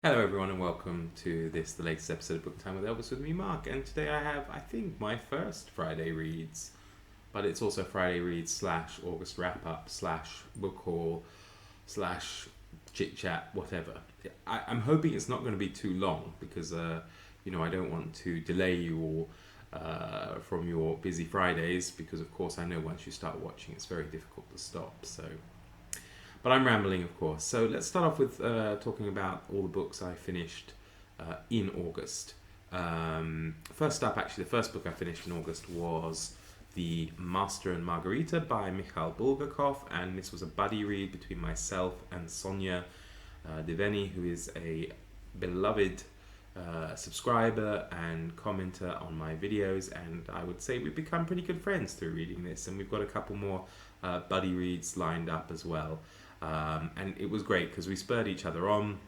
Hello everyone and welcome to the latest episode of Book Time with Elvis with me, Mark. And today I have, I think, my first Friday reads, but it's also Friday reads slash August wrap up slash book haul slash chit chat, whatever. I'm hoping it's not going to be too long because, I don't want to delay you all from your busy Fridays because, of course, I know once you start watching, it's very difficult to stop. But I'm rambling, of course. So let's start off with talking about all the books I finished in August. First up, actually, the first book I finished in August was The Master and Margarita by Mikhail Bulgakov, and this was a buddy read between myself and Sonia Deveni, who is a beloved subscriber and commenter on my videos, and I would say we've become pretty good friends through reading this, and we've got a couple more buddy reads lined up as well. And it was great because we spurred each other on.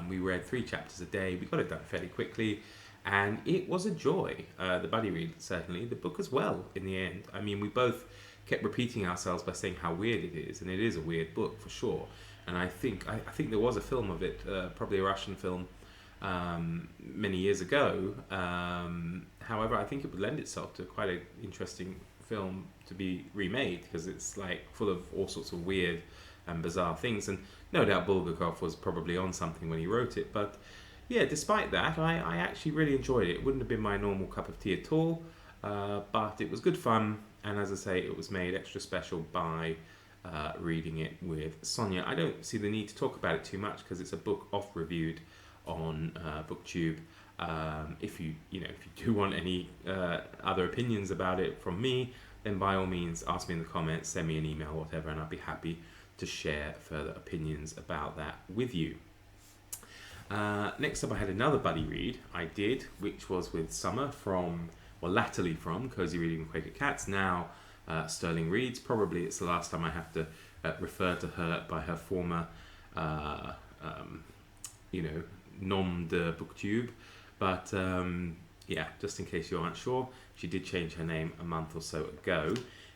We read 3 chapters a day. We got it done fairly quickly, and it was a joy. The buddy read, certainly. The book as well, in the end. I mean, we both kept repeating ourselves by saying how weird it is, and it is a weird book for sure. And I think there was a film of it, probably a Russian film, many years ago. However, I think it would lend itself to quite an interesting film to be remade because it's like full of all sorts of weird and bizarre things, and no doubt Bulgakov was probably on something when he wrote it. But yeah, despite that, I actually really enjoyed it. It wouldn't have been my normal cup of tea at all, but it was good fun, and as I say, it was made extra special by reading it with Sonia. I don't see the need to talk about it too much because it's a book off reviewed on BookTube. If you do want any other opinions about it from me, then by all means ask me in the comments, send me an email, whatever, and I'll be happy to share further opinions about that with you. Next up, I had another buddy read I did, which was with Summer latterly from Cozy Reading with Quaker Cats, now Sterling Reads. Probably it's the last time I have to refer to her by her former nom de BookTube. But just in case you aren't sure, she did change her name a month or so ago.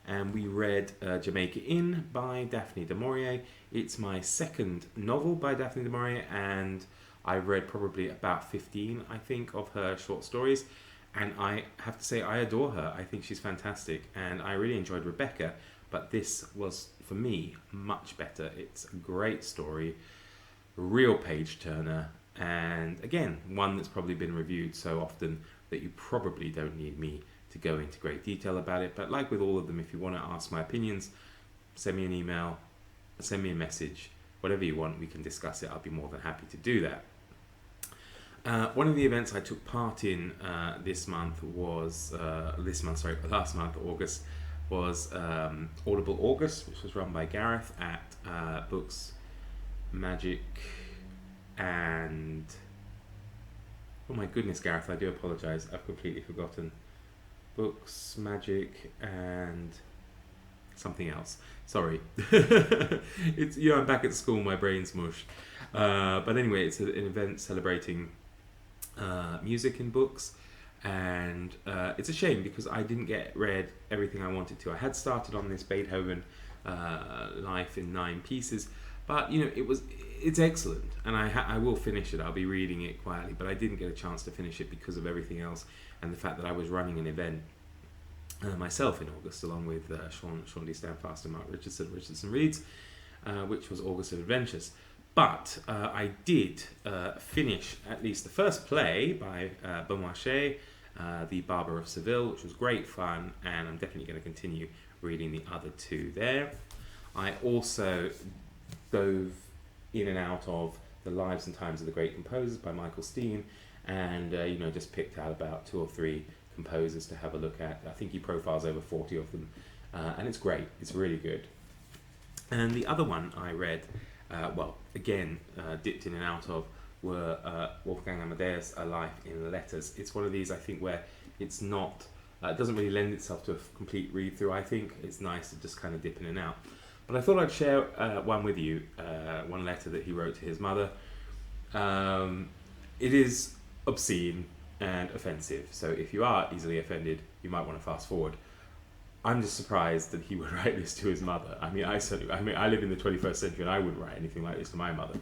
And we read Jamaica Inn by Daphne du Maurier. It's my second novel by Daphne du Maurier, and I've read probably about 15, I think, of her short stories. And I have to say, I adore her. I think she's fantastic. And I really enjoyed Rebecca, but this was, for me, much better. It's a great story, real page-turner, and again, one that's probably been reviewed so often that you probably don't need me to go into great detail about it. But like with all of them, if you want to ask my opinions, send me an email, send me a message, whatever you want, we can discuss it. I'll be more than happy to do that. One of the events I took part in last month, August, was Audible August, which was run by Gareth at Books, Magic, and oh my goodness, Gareth, I do apologise, I've completely forgotten. Books, Magic, and something else. Sorry. I'm back at school, my brain's mush. But anyway, it's an event celebrating music and books, and it's a shame because I didn't get read everything I wanted to. I had started on this Beethoven Life in 9 pieces, but it's excellent, and I will finish it. I'll be reading it quietly, but I didn't get a chance to finish it because of everything else and the fact that I was running an event myself in August, along with Sean D. Stanfast and Mark Richardson Reads, which was August of Adventures. But I did finish at least the first play by Beaumarchais, The Barber of Seville, which was great fun, and I'm definitely going to continue reading the other 2 there. I also dove in and out of The Lives and Times of the Great Composers by Michael Steen, and just picked out about 2 or 3 composers to have a look at. I think he profiles over 40 of them, and it's great. It's really good. And the other one I read, dipped in and out of, were Wolfgang Amadeus, A Life in Letters. It's one of these, I think, where it's not, it doesn't really lend itself to a complete read-through, I think. It's nice to just kind of dip in and out. But I thought I'd share one with you, one letter that he wrote to his mother. It is obscene and offensive, so if you are easily offended, you might want to fast forward. I'm just surprised that he would write this to his mother. I live in the 21st century and I wouldn't write anything like this to my mother.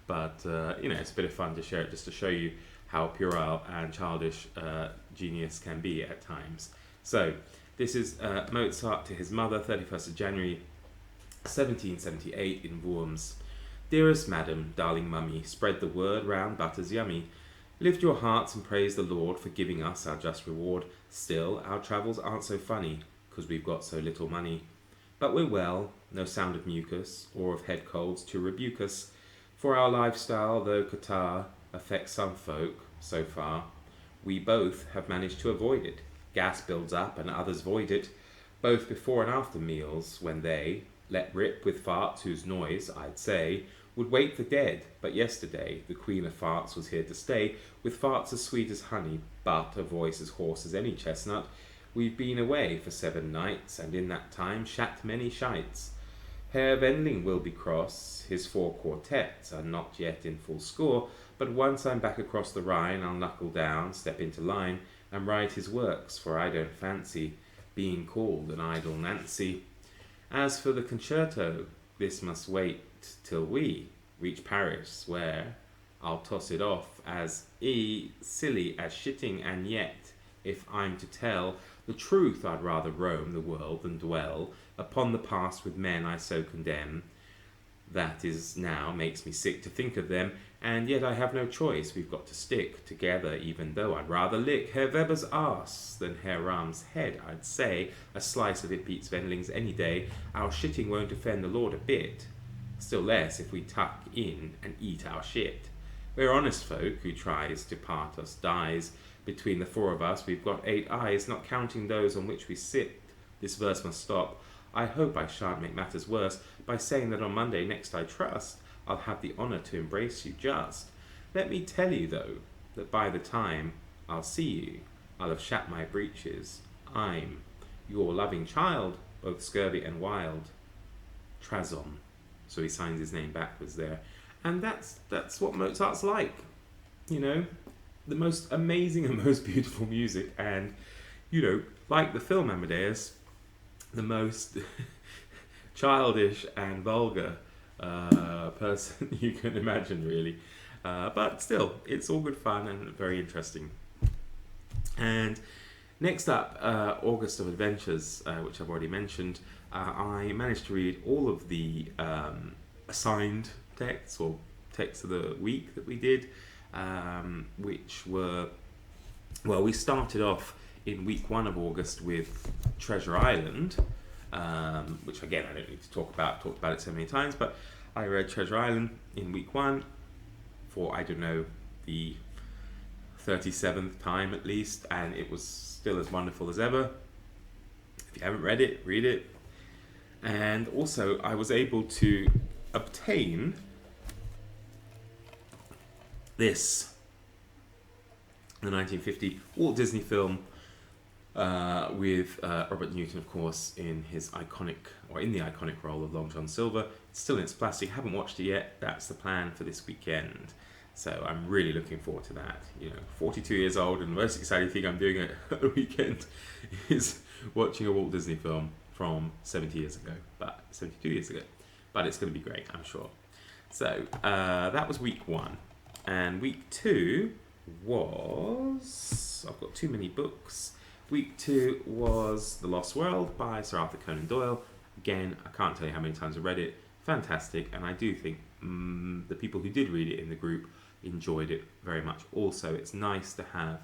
but it's a bit of fun to share it just to show you how puerile and childish genius can be at times. So this is Mozart to his mother, 31st of January 1778 in Worms. Dearest madam, darling mummy, spread the word round, butter's yummy. Lift your hearts and praise the Lord for giving us our just reward. Still, our travels aren't so funny, 'cause we've got so little money. But we're well, no sound of mucus, or of head colds to rebuke us. For our lifestyle, though catarrh affects some folk, so far, we both have managed to avoid it. Gas builds up and others void it, both before and after meals, when they let rip with farts whose noise, I'd say, would wake the dead. But yesterday, the queen of farts was here to stay, with farts as sweet as honey, but a voice as hoarse as any chestnut. We've been away for 7 nights, and in that time shat many shites. Herr Wendling will be cross, his 4 quartets are not yet in full score, but once I'm back across the Rhine, I'll knuckle down, step into line, and write his works, for I don't fancy being called an idle Nancy. As for the concerto, this must wait till we reach Paris, where I'll toss it off as silly as shitting, and yet, if I'm to tell the truth, I'd rather roam the world than dwell upon the past with men I so condemn. That is now makes me sick to think of them, and yet I have no choice, we've got to stick together, even though I'd rather lick Herr Weber's arse than Herr Rahm's head, I'd say. A slice of it beats Wendling's any day. Our shitting won't offend the Lord a bit, still less if we tuck in and eat our shit. We're honest folk, who tries to part us dies. Between the 4 of us we've got 8 eyes, not counting those on which we sit. This verse must stop. I hope I shan't make matters worse by saying that on Monday next, I trust, I'll have the honour to embrace you just. Let me tell you, though, that by the time I'll see you, I'll have shat my breeches. I'm your loving child, both scurvy and wild. Trazon. So he signs his name backwards there. And that's what Mozart's like. The most amazing and most beautiful music. And, like the film Amadeus, the most childish and vulgar person you can imagine, really. But still, it's all good fun and very interesting. And next up, August of Adventures, which I've already mentioned. I managed to read all of the assigned texts or texts of the week that we did, which were, we started off in week 1 of August with Treasure Island, which again I don't need to talked about it so many times, but I read Treasure Island in week 1 for, I don't know, the 37th time at least, and it was still as wonderful as ever. If you haven't read it, read it. And also I was able to obtain this, the 1950 Walt Disney film with Robert Newton, of course, in the iconic role of Long John Silver. It's still in its plastic. Haven't watched it yet. That's the plan for this weekend. So I'm really looking forward to that. 42 years old, and the most exciting thing I'm doing at the weekend is watching a Walt Disney film from 72 years ago. But it's going to be great, I'm sure. So that was week 1. And week 2 was... I've got too many books. Week 2 was The Lost World by Sir Arthur Conan Doyle. Again, I can't tell you how many times I read it. Fantastic. And I do think the people who did read it in the group enjoyed it very much. Also, it's nice to have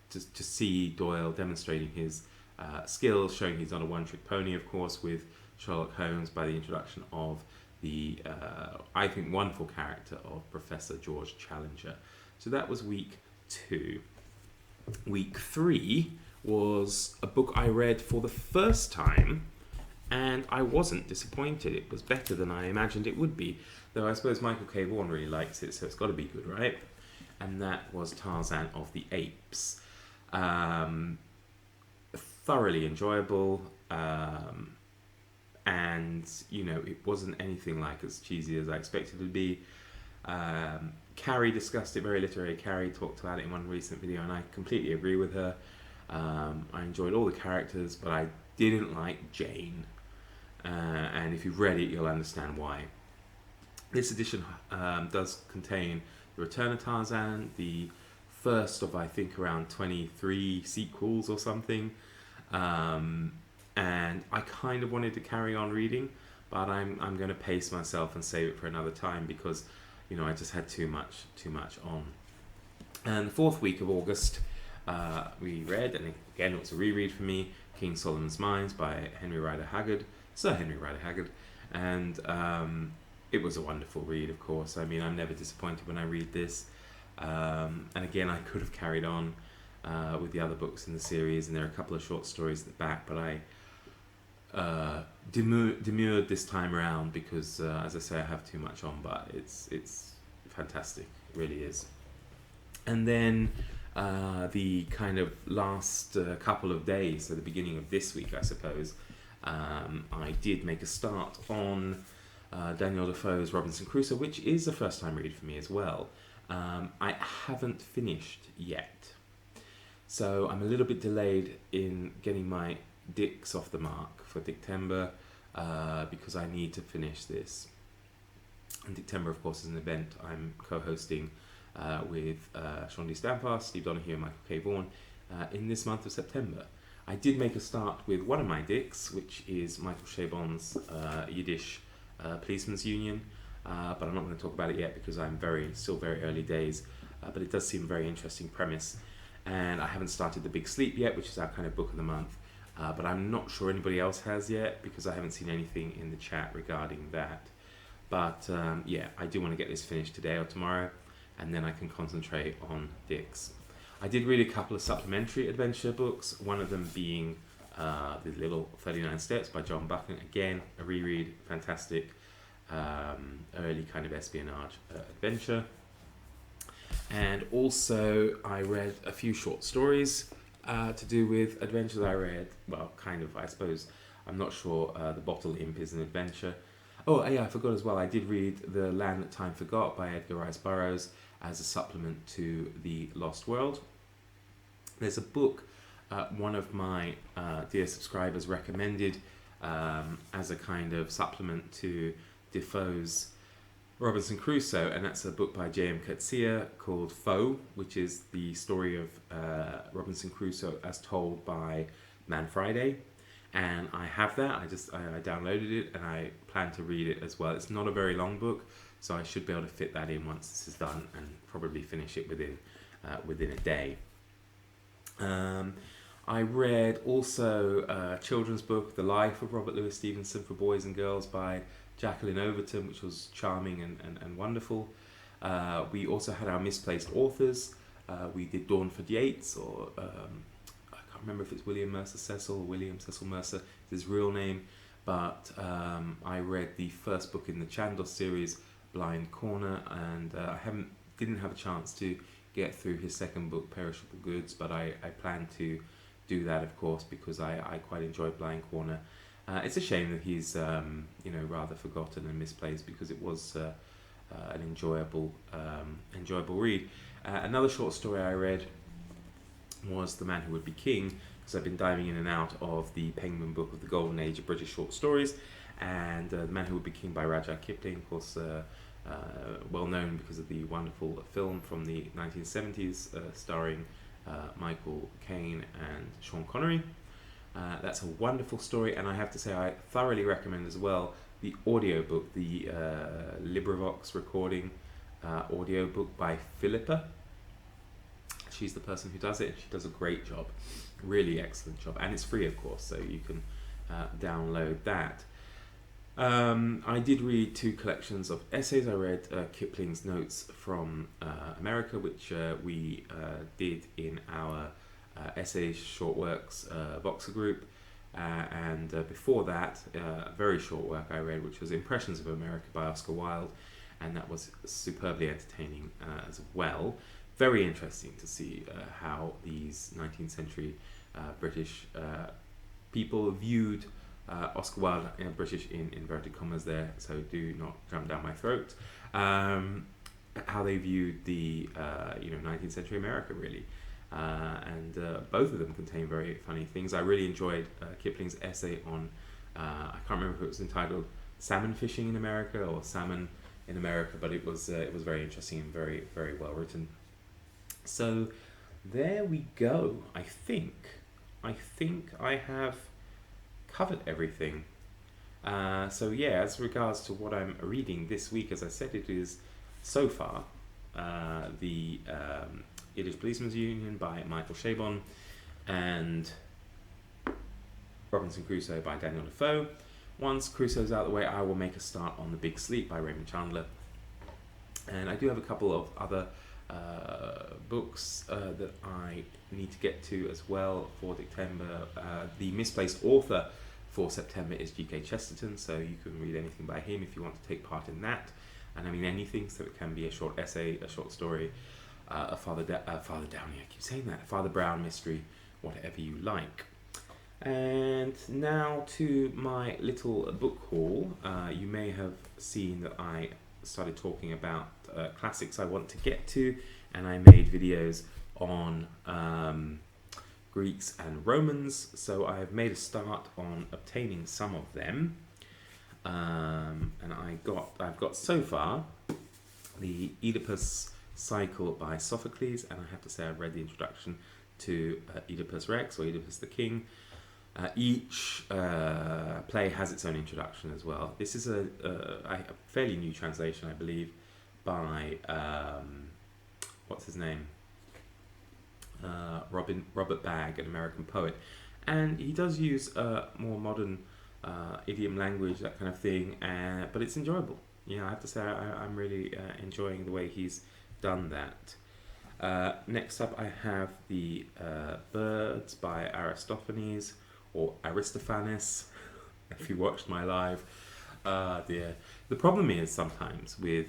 to see Doyle demonstrating his skills, showing he's not a one-trick pony, of course, with Sherlock Holmes by the introduction of the, I think, wonderful character of Professor George Challenger. So that was week 2. Week 3 was a book I read for the first time, and I wasn't disappointed. It was better than I imagined it would be, though I suppose Michael K. Vaughan really likes it, so it's got to be good, right? And that was Tarzan of the Apes. Thoroughly enjoyable, and it wasn't anything like as cheesy as I expected it to be. Carrie discussed it, very literary Carrie talked about it in one recent video, and I completely agree with her. I enjoyed all the characters, but I didn't like Jane, and if you've read it you'll understand why. This edition does contain the Return of Tarzan, the first of I think around 23 sequels or something, and I kind of wanted to carry on reading, but I'm going to pace myself and save it for another time because I just had too much on. And the fourth week of August, we read, and again it was a reread for me, King Solomon's Mines by Sir Henry Rider Haggard, and it was a wonderful read, of course. I mean, I'm never disappointed when I read this. And again, I could have carried on with the other books in the series, and there are a couple of short stories at the back, but I demurred this time around because, as I say, I have too much on, but it's fantastic. It really is. And then the kind of last couple of days, so the beginning of this week, I suppose, I did make a start on Daniel Defoe's Robinson Crusoe, which is a first-time read for me as well. I haven't finished yet, so I'm a little bit delayed in getting my Dicks off the mark for Dictember because I need to finish this. And Dictember, of course, is an event I'm co-hosting with Sean D. Stampar, Steve Donahue, and Michael K. Vaughan in this month of September. I did make a start with one of my Dicks, which is Michael Chabon's Yiddish Policeman's Union, but I'm not going to talk about it yet because I'm still very early days, but it does seem a very interesting premise. And I haven't started The Big Sleep yet, which is our kind of book of the month, but I'm not sure anybody else has yet because I haven't seen anything in the chat regarding that. But yeah, I do want to get this finished today or tomorrow, and then I can concentrate on Dicks. I did read a couple of supplementary adventure books, one of them being The Little 39 Steps by John Buchan. Again, a reread, fantastic, early kind of espionage adventure. And also I read a few short stories to do with adventures I read. Well, kind of, I suppose. I'm not sure The Bottle Imp is an adventure. Oh, yeah, I forgot as well. I did read The Land That Time Forgot by Edgar Rice Burroughs as a supplement to The Lost World. There's a book one of my dear subscribers recommended as a kind of supplement to Defoe's Robinson Crusoe, and that's a book by J.M. Coetzee called Foe, which is the story of Robinson Crusoe as told by Man Friday. And I have that. I downloaded it and I plan to read it as well. It's not a very long book, so I should be able to fit that in once this is done and probably finish it within a day. I read also a children's book, The Life of Robert Louis Stevenson for Boys and Girls by Jacqueline Overton, which was charming and wonderful. We also had our misplaced authors. We did Dawnford Yates, or I can't remember if it's William Cecil Mercer is his real name, but I read the first book in the Chandos series, Blind Corner, and I didn't have a chance to get through his second book, Perishable Goods, but I plan to do that, of course, because I quite enjoyed Blind Corner. It's a shame that he's rather forgotten and misplaced, because it was an enjoyable read. Another short story I read was The Man Who Would Be King, because I've been diving in and out of the Penguin book of the Golden Age of British short stories, and The Man Who Would Be King by Rudyard Kipling, of course, well known because of the wonderful film from the 1970s starring Michael Caine and Sean Connery. That's a wonderful story, and I have to say I thoroughly recommend as well the audiobook, the LibriVox recording audiobook by Philippa. She's the person who does it, and she does a great job, really excellent job, and it's free, of course, so you can download that. I did read 2 collections of essays. I read Kipling's Notes from America, which we did in our essays, short works Voxer group, and before that, a very short work I read, which was Impressions of America by Oscar Wilde, and that was superbly entertaining as well. Very interesting to see how these 19th century British people viewed Oscar Wilde, British in inverted commas there, so do not jump down my throat, how they viewed the 19th century America, really. And both of them contain very funny things. I really enjoyed Kipling's essay on, I can't remember if it was entitled Salmon Fishing in America or Salmon in America, but it was very interesting and very very well written. So there we go. I think I have covered everything. So yeah, as regards to what I'm reading this week, as I said, it is so far the Yiddish Policeman's Union by Michael Chabon and Robinson Crusoe by Daniel Defoe. Once Crusoe's out of the way, I will make a start on The Big Sleep by Raymond Chandler. And I do have a couple of other books that I need to get to as well for September. The misplaced author for September is G.K. Chesterton, so you can read anything by him if you want to take part in that. And I mean anything, so it can be a short essay, a short story, a Father Downey, I keep saying that, a Father Brown mystery, whatever you like. And now to my little book haul. You may have seen that I started talking about classics I want to get to, and I made videos on Greeks and Romans, so I have made a start on obtaining some of them. And I've got so far the Oedipus cycle by Sophocles, and I have to say I've read the introduction to Oedipus Rex or Oedipus the King. Each play has its own introduction as well. This is a fairly new translation, I believe, by what's his name? Robert Bagg, an American poet, and he does use more modern idiom language, that kind of thing, but it's enjoyable. I have to say I'm really enjoying the way he's done that. Next up I have the Birds by Aristophanes, or Aristophanes, if you watched my live. The problem is sometimes with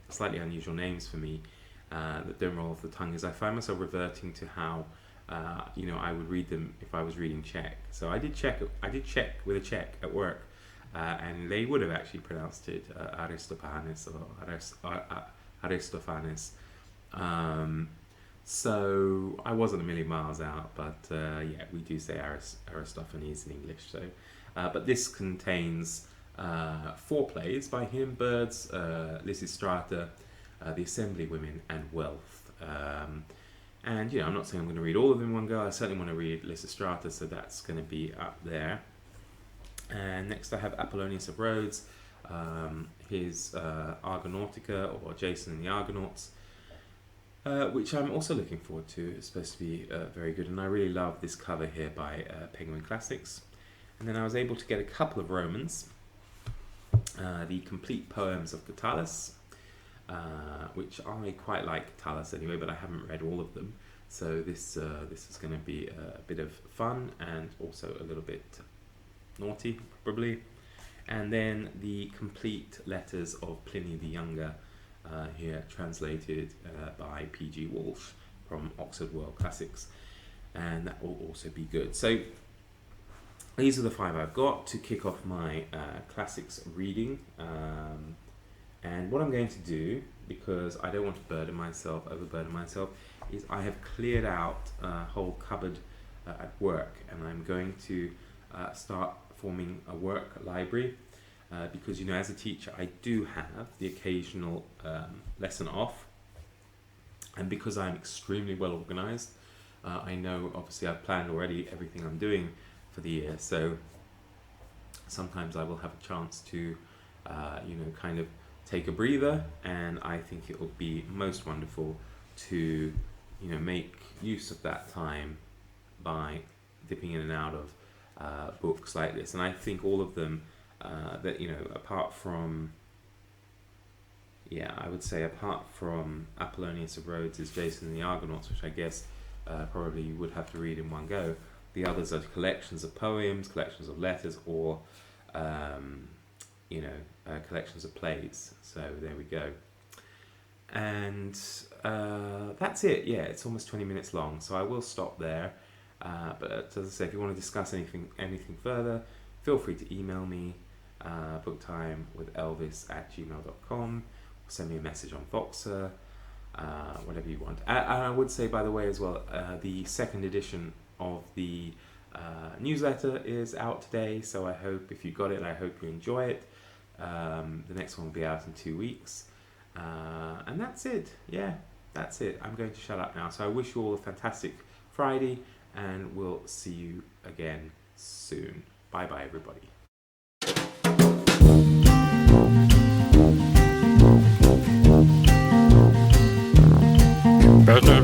slightly unusual names for me that don't roll off the tongue is I find myself reverting to how I would read them if I was reading Czech. So I did check with a Czech at work, and they would have actually pronounced it Aristophanes or Aristophanes. So I wasn't a million miles out, but yeah, we do say Aristophanes in English. So, but this contains 4 plays by him: Birds, Lysistrata, The Assembly Women, and Wealth. And I'm not saying I'm going to read all of them in one go. I certainly want to read Lysistrata, so that's going to be up there. And next I have Apollonius of Rhodes, his Argonautica, or Jason and the Argonauts, which I'm also looking forward to. It's supposed to be very good, and I really love this cover here by Penguin Classics. And then I was able to get a couple of Romans, the complete poems of Catullus, which I quite like Catullus anyway, but I haven't read all of them. So this is going to be a bit of fun and also a little bit naughty, probably. And then the complete letters of Pliny the Younger, here translated by P.G. Walsh from Oxford World Classics, and that will also be good. So these are the 5 I've got to kick off my classics reading. And what I'm going to do, because I don't want to overburden myself, is I have cleared out a whole cupboard at work, and I'm going to start forming a work library. Because as a teacher I do have the occasional lesson off, and because I'm extremely well organized, I know obviously I've planned already everything I'm doing for the year, so sometimes I will have a chance to kind of take a breather, and I think it will be most wonderful to make use of that time by dipping in and out of books like this. And I think all of them that apart from Apollonius of Rhodes is Jason and the Argonauts, which I guess probably you would have to read in one go. The others are collections of poems, collections of letters, or collections of plays. So there we go. And that's it. Yeah, it's almost 20 minutes long, so I will stop there. But as I say, if you want to discuss anything further, feel free to email me, booktimewithelvis@gmail.com, or send me a message on Voxer, whatever you want. And I would say, by the way, as well, the second edition of the newsletter is out today, so I hope if you got it, I hope you enjoy it. The next one will be out in 2 weeks. And that's it. Yeah, that's it. I'm going to shut up now. So I wish you all a fantastic Friday, and we'll see you again soon. Bye bye, everybody. Better